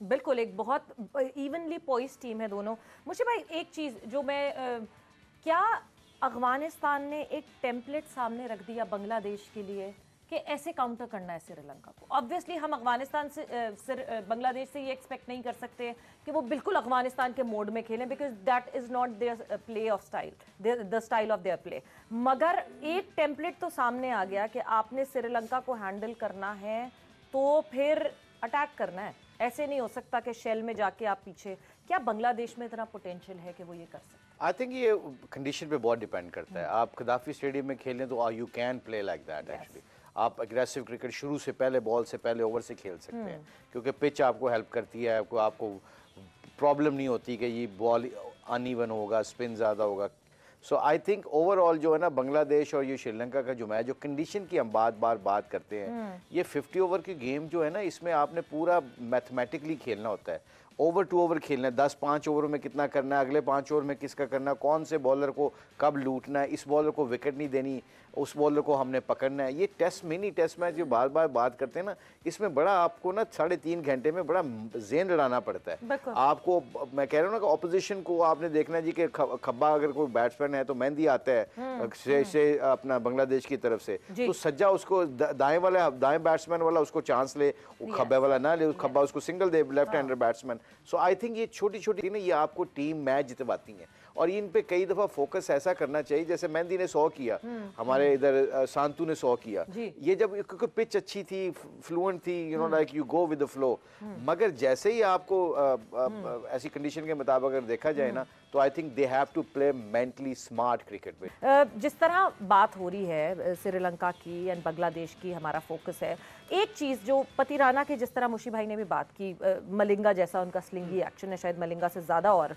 बिल्कुल, एक बहुत इवनली पॉइस्ड टीम है दोनों। मुझे भाई एक चीज़ जो मैं क्या अफगानिस्तान ने एक टेम्पलेट सामने रख दिया बांग्लादेश के लिए कि ऐसे काउंटर करना है श्रीलंका को। ऑब्वियसली हम अफगानिस्तान से बांग्लादेश से ये एक्सपेक्ट नहीं कर सकते कि वो बिल्कुल अफगानिस्तान के मोड में खेलें, because that is not their play of style, the style of their play. मगर एक टेम्पलेट तो सामने आ गया कि आपने श्रीलंका को हैंडल करना है तो फिर अटैक करना है, ऐसे नहीं हो सकता कि शेल में जाके आप पीछे। क्या बांग्लादेश में इतना पोटेंशियल है कि वो ये कर सकते? आई थिंक ये कंडीशन पे बहुत डिपेंड करता है। आप खदाफी स्टेडियम में खेलें तो you can play like that actually. आप अग्रेसिव क्रिकेट शुरू से पहले बॉल से पहले ओवर से खेल सकते हैं, क्योंकि पिच आपको हेल्प करती है, आपको प्रॉब्लम नहीं होती कि ये बॉल अनइवन होगा, स्पिन ज़्यादा होगा। सो आई थिंक ओवरऑल जो है ना बांग्लादेश और ये श्रीलंका का जो मैच, जो कंडीशन की हम बात करते हैं, ये 50 ओवर की गेम जो है ना, इसमें आपने पूरा मैथमेटिकली खेलना होता है। ओवर टू ओवर खेलना है, 10-5 ओवर में कितना करना है, अगले 5 ओवर में किसका करना है, कौन से बॉलर को कब लूटना है, इस बॉलर को विकेट नहीं देनी, उस बॉलर को हमने पकड़ना है। ये मिनी टेस्ट मैच जो बार बात करते हैं ना, इसमें बड़ा आपको ना 3.5 घंटे में बड़ा जेन लड़ाना पड़ता है आपको। मैं कह रहा हूँ ना कि ऑपोजिशन को आपने देखना है जी कि खब्बा अगर कोई बैट्समैन है तो मेहंदी आता है से अपना बांग्लादेश की तरफ से, तो सज्जा उसको दाएं बैट्समैन वाला उसको चांस ले, खब्बे वाला ना ले, खब्बा उसको सिंगल दे, left hander batsman. So I think ये छोटी ना ये आपको टीम मैच जितवाती हैं, और इन पे कई दफ़ा फोकस ऐसा करना चाहिए, जैसे मेहंदी ने 100 किया, हमारे इधर सांतू ने 100 किया। ये जब क्योंकि पिच अच्छी थी, फ्लुएंट थी, you know like you go with the flow. मगर जैसे ही आपको ऐसी कंडीशन के मुताबिक अगर देखा जाए ना, तो I think they have to play mentally smart cricket with. जिस तरह बात हो रही है श्रीलंका की एंड बांग्लादेश की, हमारा फोकस है एक चीज़ जो पतिराना की, जिस तरह मुशी भाई ने भी बात की, मलिंगा जैसा उनका स्लिंगी एक्शन है, शायद मलिंगा से ज़्यादा और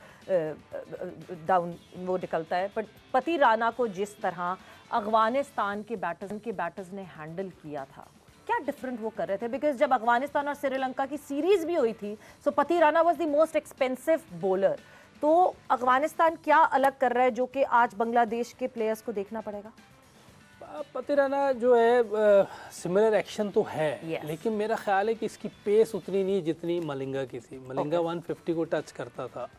डाउन वो निकलता है, बट पतिराना को जिस तरह अफगानिस्तान के बैटर्स ने हैंडल किया था, क्या डिफरेंट वो कर रहे थे? बिकॉज जब अफगानिस्तान और श्रीलंका की सीरीज भी हुई थी, so Pathirana was the most expensive bowler. तो अफगानिस्तान क्या अलग कर रहा है जो कि आज बांग्लादेश के प्लेयर्स को देखना पड़ेगा? पतिराना जो है सिमिलर एक्शन तो है, लेकिन मेरा ख्याल है कि इसकी पेस उतनी नहीं जितनी मलिंगा की थी। मलिंगा 150 को टच करता था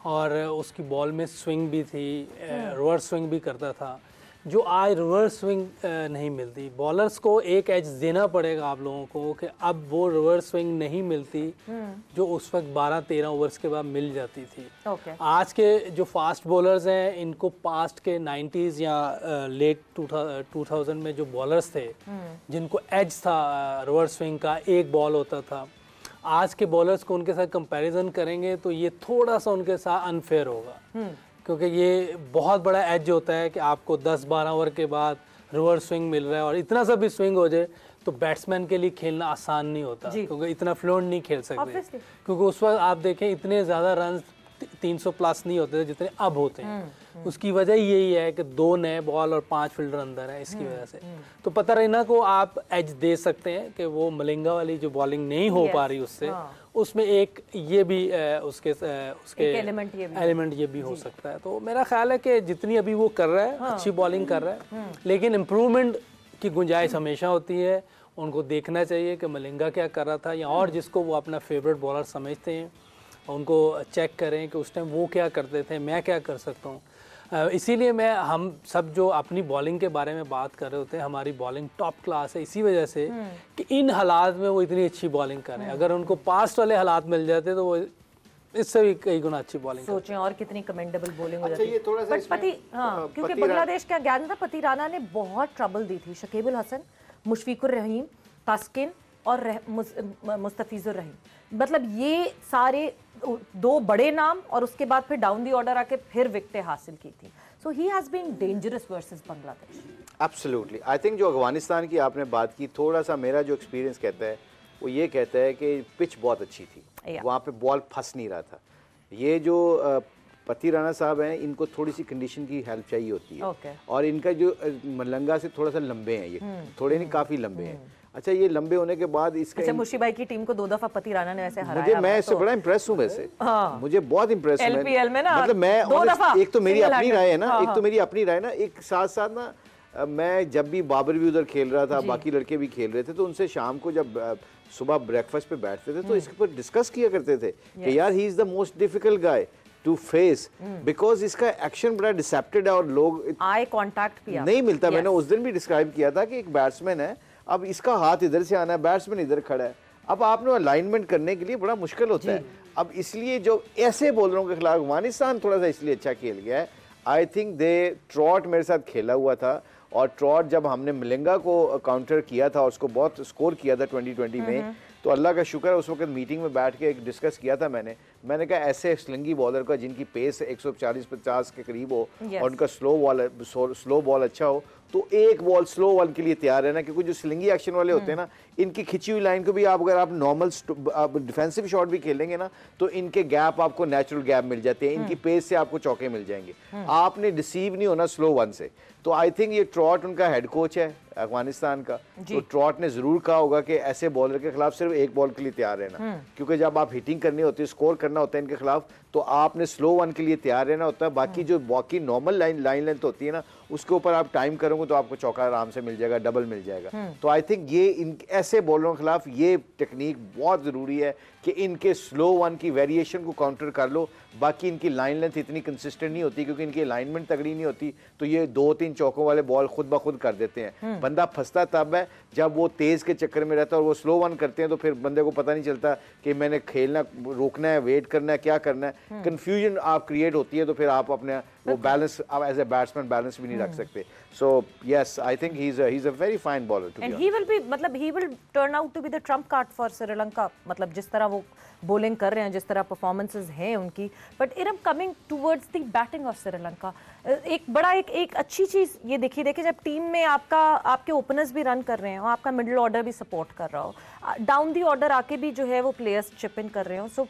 और उसकी बॉल में स्विंग भी थी, रिवर्स स्विंग भी करता था, जो आज रिवर्स स्विंग नहीं मिलती। बॉलर्स को एक एज देना पड़ेगा आप लोगों को कि अब वो रिवर्स स्विंग नहीं मिलती जो उस वक्त 12-13 ओवर्स के बाद मिल जाती थी। आज के जो फास्ट बॉलर्स हैं, इनको पास्ट के 90s या लेट 2000 में जो बॉलर्स थे जिनको एज था रिवर्स स्विंग का, एक बॉल होता था, आज के बॉलर्स को उनके साथ कंपैरिजन करेंगे तो ये थोड़ा सा उनके साथ अनफेयर होगा, क्योंकि ये बहुत बड़ा एज होता है कि आपको 10-12 ओवर के बाद रिवर्स स्विंग मिल रहा है, और इतना सा भी स्विंग हो जाए तो बैट्समैन के लिए खेलना आसान नहीं होता, क्योंकि इतना फ्लुएंट नहीं खेल सकते, क्योंकि उस वक्त आप देखें इतने ज़्यादा रन 300 प्लस नहीं होते थे जितने अब होते हैं। उसकी वजह यही है कि 2 नए बॉल और 5 फील्डर अंदर हैं, इसकी वजह से। तो पतिराना को आप एज दे सकते हैं कि वो मलिंगा वाली जो बॉलिंग नहीं हो पा रही उससे, उसमें एक ये भी उसके एलिमेंट ये भी हो सकता है। तो मेरा ख्याल है कि जितनी अभी वो कर रहा है, अच्छी बॉलिंग कर रहा है, लेकिन इम्प्रूवमेंट की गुंजाइश हमेशा होती है। उनको देखना चाहिए कि मलिंगा क्या कर रहा था, या और जिसको वो अपना फेवरेट बॉलर समझते हैं उनको चेक करें कि उस टाइम वो क्या करते थे, मैं क्या कर सकता हूँ। इसीलिए हम सब जो अपनी बॉलिंग के बारे में बात कर रहे होते हैं, हमारी बॉलिंग टॉप क्लास है इसी वजह से कि इन हालात में वो इतनी अच्छी बॉलिंग कर रहे हैं। अगर उनको पास्ट वाले हालात मिल जाते तो वो इससे भी कई गुना अच्छी बॉलिंग सोचें और कितनी कमेंडेबल बॉलिंग हो जाती है। क्योंकि बांग्लादेश का ज्ञान था, पतिराना ने बहुत ट्रबल दी थी शकीबुल हसन, मुशफिकुर रहीम, तास्किन और मुस्तफिजुर रहीम, मतलब ये सारे 2 बड़े नाम, और उसके बाद फिर डाउन दी ऑर्डर आके फिर विकेटें हासिल की थी। So he has been dangerous versus Bangladesh. Absolutely. I think जो अफगानिस्तान की आपने बात की, थोड़ा सा मेरा जो एक्सपीरियंस कहता है वो ये कहता है कि पिच बहुत अच्छी थी, वहाँ पे बॉल फंस नहीं रहा था। ये जो पतिराना साहब हैं, इनको थोड़ी सी कंडीशन की हेल्प चाहिए होती है, और इनका जो मलंगा से थोड़ा सा लंबे हैं, ये थोड़े नहीं काफ़ी लंबे हैं। अच्छा, ये लंबे होने के बाद इसका मुशी भाई की टीम को 2 दफा पतिराना ने वैसे हराया। मैं इससे बड़ा इंप्रेस हूँ वैसे, मुझे बहुत इंप्रेस एलपीएल में ना, मतलब मैं 2 दफा, एक तो मेरी अपनी राय है ना, एक तो मेरी अपनी राय ना, एक साथ साथ ना मैं जब भी बाबर भी उधर खेल रहा था, बाकी लड़के भी खेल रहे थे, तो उनसे शाम को जब सुबह ब्रेकफास्ट पे बैठते थे तो इसके ऊपर डिस्कस किया करते थे कि यार he is the most difficult guy to face, because इसका एक्शन बड़ा डिसेप्टेड है और लोग आई कांटेक्ट भी नहीं मिलता। मैंने उस दिन भी डिस्क्राइब किया था कि एक बैट्समैन है, अब इसका हाथ इधर से आना है, बैट्समैन इधर खड़ा है, अब आपने अलाइनमेंट करने के लिए बड़ा मुश्किल होता है। अब इसलिए जो ऐसे बॉलरों के खिलाफ अफगानिस्तान थोड़ा सा इसलिए अच्छा खेल गया है, आई थिंक दे ट्रॉट मेरे साथ खेला हुआ था, और ट्रॉट जब हमने मलिंगा को काउंटर किया था और उसको बहुत स्कोर किया था 2020 में, तो अल्लाह का शुक्र है उस वक्त मीटिंग में बैठ के एक डिस्कस किया था मैंने कहा ऐसे स्लिंगी बॉलर का जिनकी पेस 140-50 के करीब हो और उनका स्लो बॉल अच्छा हो, तो एक बॉल स्लो बॉल के लिए तैयार है ना, क्योंकि जो स्लिंगी एक्शन वाले होते हैं ना, इनकी खिंची हुई लाइन को भी आप अगर आप नॉर्मल डिफेंसिव शॉट भी खेलेंगे ना, तो इनके गैप आपको नेचुरल गैप मिल जाते हैं, इनकी पेस से आपको चौके मिल जाएंगे। आपने डिसीव नहीं होना स्लो वन से। तो आई थिंक ये ट्रॉट उनका हेड कोच है अफगानिस्तान का, तो ट्रॉट ने जरूर कहा होगा कि ऐसे बॉलर के खिलाफ सिर्फ एक बॉल के लिए तैयार रहना, क्योंकि जब आप हिटिंग करनी होती है, स्कोर करना होता है इनके खिलाफ, तो आपने स्लो वन के लिए तैयार रहना होता है। बाकी जो बाकी नॉर्मल लाइन लेंथ होती है ना, उसके ऊपर आप टाइम करोगे तो आपको चौका आराम से मिल जाएगा, डबल मिल जाएगा। तो आई थिंक ये इन ऐसे बॉलरों के खिलाफ ये टेक्निक बहुत ज़रूरी है कि इनके स्लो वन की वेरिएशन को काउंटर कर लो। बाकी इनकी लाइन लेंथ इतनी कंसिस्टेंट नहीं होती, क्योंकि इनकी अलाइनमेंट तगड़ी नहीं होती, तो ये 2-3 चौकों वाले बॉल खुद ब खुद कर देते हैं। बंदा फंसता तब है जब वो तेज़ के चक्कर में रहता है और वो स्लो वन करते हैं, तो फिर बंदे को पता नहीं चलता कि मैंने खेलना रोकना है, वेट करना है, क्या करना है। कन्फ्यूजन आप क्रिएट होती है, तो फिर आप अपने वो बैलेंस आप एज ए बैट्समैन बैलेंस भी नहीं रख सकते। So yes, I think he is a very fine bowler to be honest, and he will be मतलब he will turn out to be the trump card for Sri Lanka, मतलब जिस तरह वो bowling कर रहे हैं, जिस तरह परफॉर्मेंसेस हैं उनकी। But in coming towards the batting of Sri Lanka, एक अच्छी चीज़ ये देखिए जब टीम में आपके ओपनर्स भी रन कर रहे हो, आपका मिडिल ऑर्डर भी सपोर्ट कर रहा हो, डाउन दी ऑर्डर आके भी जो है वो प्लेयर्स चिप इन कर रहे हो, सो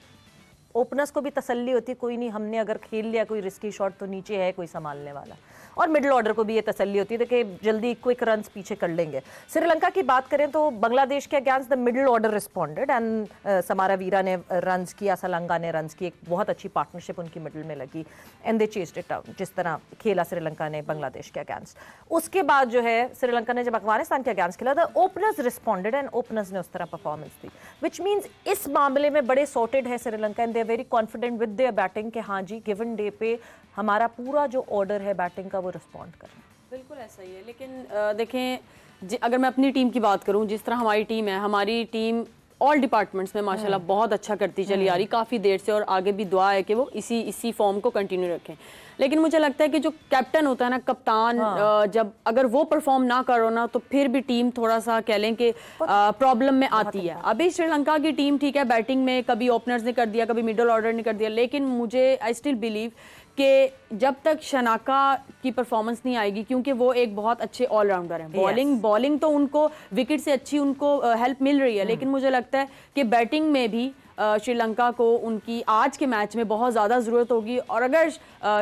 ओपनर्स को भी तसल्ली होती है, कोई नहीं, हमने अगर खेल लिया कोई रिस्की शॉट तो नीचे है कोई संभालने वाला, और मिडिल ऑर्डर को भी ये तसल्ली होती है कि जल्दी क्विक रन्स पीछे कर लेंगे। श्रीलंका की बात करें तो बांग्लादेश के against the middle order responded and Samaraweera ने रन्स किया, सलंगा ने रन्स की, एक बहुत अच्छी पार्टनरशिप उनकी मिडिल में लगी and they chased it out, जिस तरह खेला श्रीलंका ने बांग्लादेश के अगेंस्ट। उसके बाद जो है श्रीलंका ने जब अफगानिस्तान के अगेंस्ट खेला, the openers responded and openers ने उस तरह परफॉर्मेंस दी, विच मीन्स इस मामले में बड़े सॉर्टेड है Sri Lanka and they are very confident with their batting कि हाँ जी गिवन डे पे हमारा पूरा जो ऑर्डर है बैटिंग का वो रिस्पॉन्ड करें। बिल्कुल ऐसा ही है, लेकिन देखें अगर मैं अपनी टीम की बात करूं, जिस तरह हमारी टीम है, हमारी टीम ऑल डिपार्टमेंट्स में माशाल्लाह बहुत अच्छा करती चली आ रही काफ़ी देर से, और आगे भी दुआ है कि वो इसी फॉर्म को कंटिन्यू रखें। लेकिन मुझे लगता है कि जो कैप्टन होता है ना, कप्तान, जब अगर वो परफॉर्म ना करो ना, तो फिर भी टीम थोड़ा सा कह लें कि प्रॉब्लम में आती है। अभी श्रीलंका की टीम ठीक है, बैटिंग में कभी ओपनर्स ने कर दिया, कभी मिडिल ऑर्डर ने कर दिया, लेकिन मुझे आई स्टिल बिलीव कि जब तक शनाका की परफॉर्मेंस नहीं आएगी, क्योंकि वो एक बहुत अच्छे ऑलराउंडर हैं, बॉलिंग तो उनको विकेट से अच्छी उनको हेल्प मिल रही है, लेकिन मुझे लगता है कि बैटिंग में भी श्रीलंका को उनकी आज के मैच में बहुत ज़्यादा ज़रूरत होगी। और अगर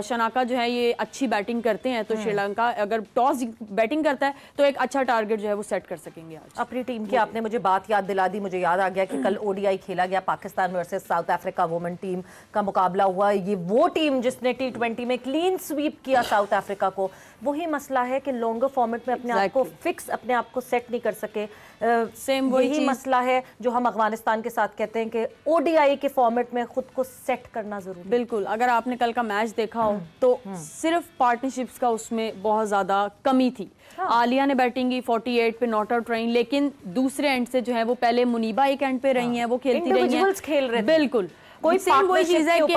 शनाका जो है ये अच्छी बैटिंग करते हैं, तो श्रीलंका अगर टॉस बैटिंग करता है तो एक अच्छा टारगेट जो है वो सेट कर सकेंगे। आज अपनी टीम की आपने मुझे बात याद दिला दी, मुझे याद आ गया कि कल ओडीआई खेला गया, Pakistan versus south Africa women team का मुकाबला हुआ। ये वो टीम जिसने T20 में क्लीन स्वीप किया साउथ अफ्रीका को। वही मसला है कि लॉन्गर फॉर्मेट में अपने आप को फिक्स, अपने आप को सेट नहीं कर सके। सेम वही मसला है जो हम अफगानिस्तान के साथ कहते हैं कि ओडीआई के फॉर्मेट में खुद को सेट करना जरूरी। बिल्कुल, अगर आपने कल का मैच देखा हो तो सिर्फ पार्टनरशिप्स का उसमें बहुत ज्यादा कमी थी। आलिया ने बैटिंग की 48 पे नॉट आउट रही, लेकिन दूसरे एंड से जो है वो पहले मुनीबा एक एंड पे रही हैं, वो खेलती रही हैं, खेल रहे थे। बिल्कुल कोई सेम वही चीज है कि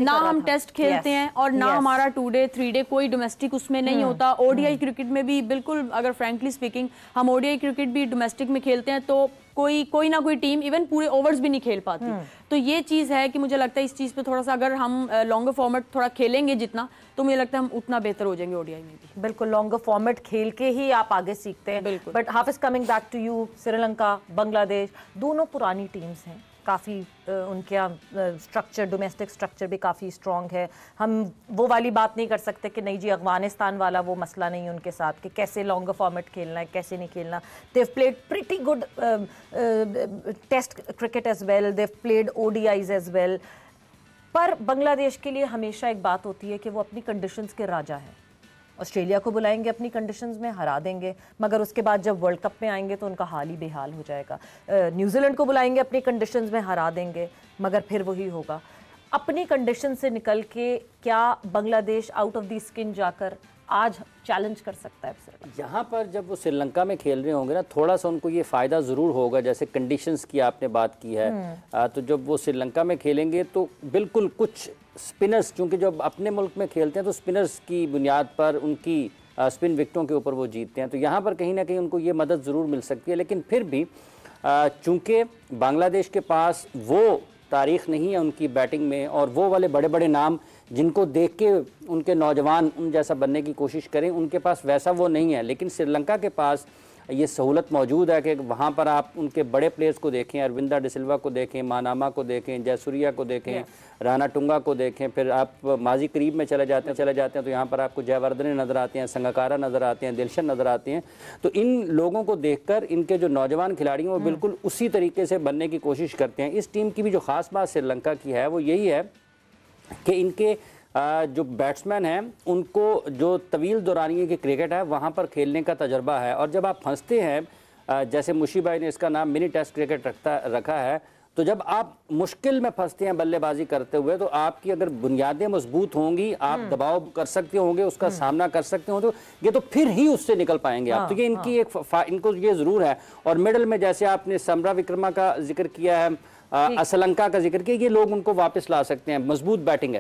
हम टेस्ट खेलते हैं और ना हमारा 2 डे 3 डे कोई डोमेस्टिक उसमें नहीं होता। ओडीआई क्रिकेट में भी बिल्कुल, अगर फ्रैंकली स्पीकिंग हम ओडीआई क्रिकेट भी डोमेस्टिक में खेलते हैं तो कोई ना कोई टीम इवन पूरे ओवर्स भी नहीं खेल पाती। तो ये चीज़ है कि मुझे लगता है इस चीज़ पे थोड़ा सा अगर हम लॉन्गर फॉर्मेट थोड़ा खेलेंगे जितना, तो मुझे लगता है हम उतना बेहतर हो जाएंगे ओडीआई में भी। बिल्कुल, लॉन्गर फॉर्मेट खेल के ही आप आगे सीखते हैं। But Hafiz, coming back to you, Sri Lanka, Bangladesh दोनों पुरानी टीम्स हैं, काफ़ी उनके स्ट्रक्चर, डोमेस्टिक स्ट्रक्चर भी काफ़ी स्ट्रॉन्ग है। हम वो वाली बात नहीं कर सकते कि नहीं जी अफगानिस्तान वाला वो मसला नहीं उनके साथ कि कैसे लॉन्गर फॉर्मेट खेलना है, कैसे नहीं खेलना। They have played pretty good test cricket as well, they have played ODIs as well. पर बांग्लादेश के लिए हमेशा एक बात होती है कि वो अपनी कंडीशंस के राजा हैं। ऑस्ट्रेलिया को बुलाएंगे अपनी कंडीशंस में, हरा देंगे, मगर उसके बाद जब वर्ल्ड कप में आएंगे तो उनका हाल ही बेहाल हो जाएगा। न्यूजीलैंड को बुलाएंगे अपनी कंडीशंस में, हरा देंगे, मगर फिर वही होगा। अपनी कंडीशन से निकल के क्या Bangladesh out of the skin जाकर आज चैलेंज कर सकता है? यहाँ पर जब वो श्रीलंका में खेल रहे होंगे ना, थोड़ा सा उनको ये फ़ायदा ज़रूर होगा। जैसे कंडीशंस की आपने बात की है, तो जब वो श्रीलंका में खेलेंगे तो बिल्कुल कुछ स्पिनर्स, क्योंकि जब अपने मुल्क में खेलते हैं तो स्पिनर्स की बुनियाद पर उनकी स्पिन विकेटों के ऊपर वो जीतते हैं, तो यहाँ पर कहीं ना कहीं उनको ये मदद ज़रूर मिल सकती है। लेकिन फिर भी चूँकि बांग्लादेश के पास वो तारीख़ नहीं है उनकी बैटिंग में, और वो वाले बड़े बड़े नाम जिनको देख के उनके नौजवान उन जैसा बनने की कोशिश करें, उनके पास वैसा वो नहीं है। लेकिन श्रीलंका के पास ये सहूलत मौजूद है कि वहाँ पर आप उनके बड़े प्लेयर्स को देखें, अरविंदा डिसिल्वा को देखें, मानामा को देखें, जयसूर्या को देखें, राणा टुंगा को देखें, फिर आप माजी करीब में चले जाते हैं तो यहाँ पर आपको जयवर्धने नज़र आते हैं, संगकारा नज़र आते हैं, दिलशन नज़र आते हैं। तो इन लोगों को देखकर इनके जो नौजवान खिलाड़ी हैं वो बिल्कुल उसी तरीके से बनने की कोशिश करते हैं। इस टीम की भी जो ख़ास बात श्रीलंका की है वो यही है कि इनके जो बैट्समैन हैं उनको जो तवील दौरानिए की क्रिकेट है वहाँ पर खेलने का तजर्बा है। और जब आप फंसते हैं, जैसे मुशी भाई ने इसका नाम मिनी टेस्ट क्रिकेट रखा है, तो जब आप मुश्किल में फंसते हैं बल्लेबाजी करते हुए, तो आपकी अगर बुनियादें मजबूत होंगी, आप दबाव कर सकते होंगे, उसका सामना कर सकते होंगे, तो ये तो फिर ही उससे निकल पाएंगे आप। तो ये इनकी इनको ये ज़रूर है। और मिडल में जैसे आपने समरा विक्रमा का जिक्र किया है, असलंका का जिक्र किया, ये लोग उनको वापस ला सकते हैं, मजबूत बैटिंग है।